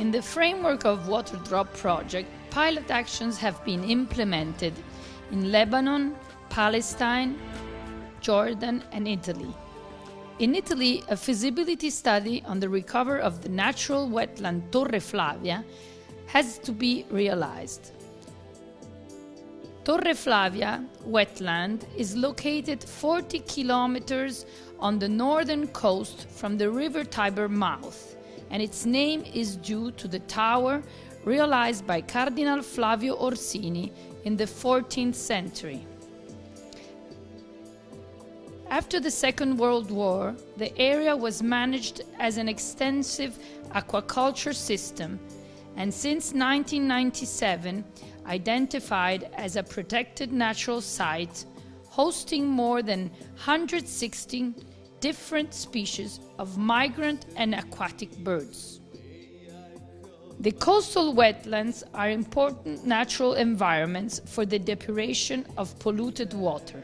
In the framework of Water Drop project, pilot actions have been implemented in Lebanon, Palestine, Jordan, and Italy. In Italy, a feasibility study on the recovery of the natural wetland Torre Flavia has to be realized. Torre Flavia wetland is located 40 kilometers on the northern coast from the River Tiber mouth, and its name is due to the tower realized by Cardinal Flavio Orsini in the 14th century. After the Second World War, the area was managed as an extensive aquaculture system, and since 1997 identified as a protected natural site, hosting more than 160 different species of migrant and aquatic birds. The coastal wetlands are important natural environments for the depuration of polluted water.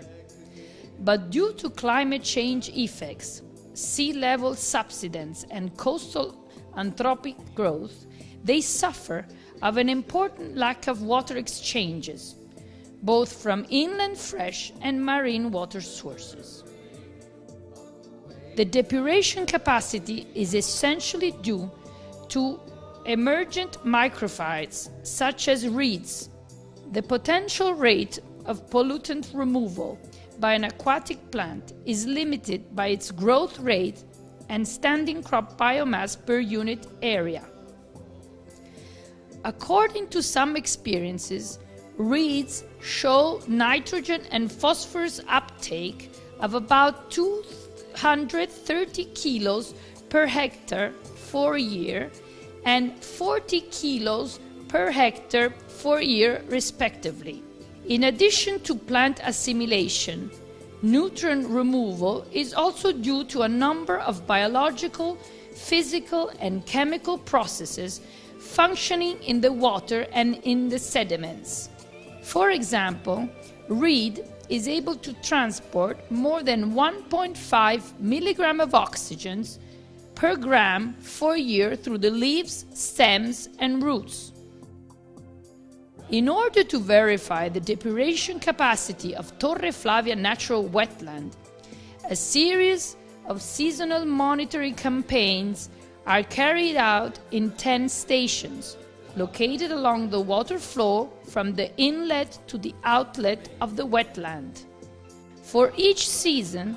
But due to climate change effects, sea level subsidence, and coastal anthropic growth, they suffer of an important lack of water exchanges, both from inland fresh and marine water sources. The depuration capacity is essentially due to emergent microphytes such as reeds. The potential rate of pollutant removal by an aquatic plant is limited by its growth rate and standing crop biomass per unit area. According to some experiences, reeds show nitrogen and phosphorus uptake of about 230 kilos per hectare for a year and 40 kilos per hectare for a year respectively. In addition to plant assimilation, nutrient removal is also due to a number of biological, physical, and chemical processes functioning in the water and in the sediments. For example, reed is able to transport more than 1.5 milligram of oxygen per gram for a year through the leaves, stems, and roots. In order to verify the depuration capacity of Torre Flavia natural wetland, a series of seasonal monitoring campaigns are carried out in 10 stations, located along the water flow from the inlet to the outlet of the wetland. For each season,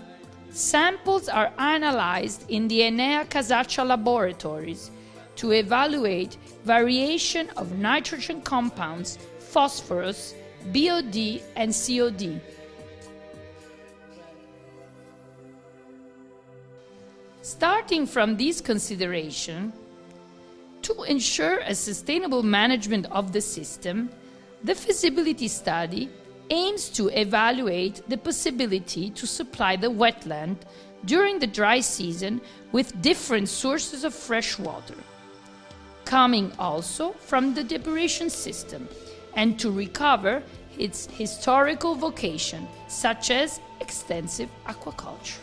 samples are analyzed in the Enea Casaccia laboratories to evaluate variation of nitrogen compounds, phosphorus, BOD, and COD. Starting from these considerations, to ensure a sustainable management of the system, the feasibility study aims to evaluate the possibility to supply the wetland during the dry season with different sources of fresh water, coming also from the depuration system, and to recover its historical vocation, such as extensive aquaculture.